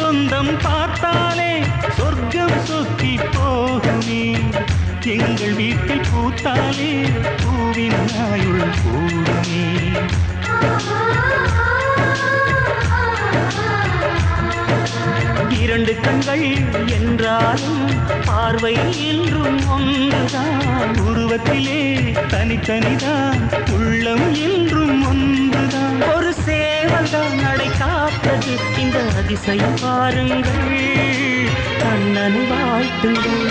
சொந்தம் பார்த்தாலே சொர்க்கம் சொத்தி போகுமே. எங்கள் வீட்டில் பூத்தாலே பூவின் ஆயுள் கூடுமே. இரண்டு கண்கள் என்றாலும் பார்வை என்றும் ஒன்றுதான். உருவத்திலே தனித்தனிதான், உள்ளம் என்றும் ஒன்றுதான். ஒரு சேவல்தான் நடை காத்தது இந்த அதிசயம் பாருங்கள். கண்ணனை வாழ்த்துங்கள்.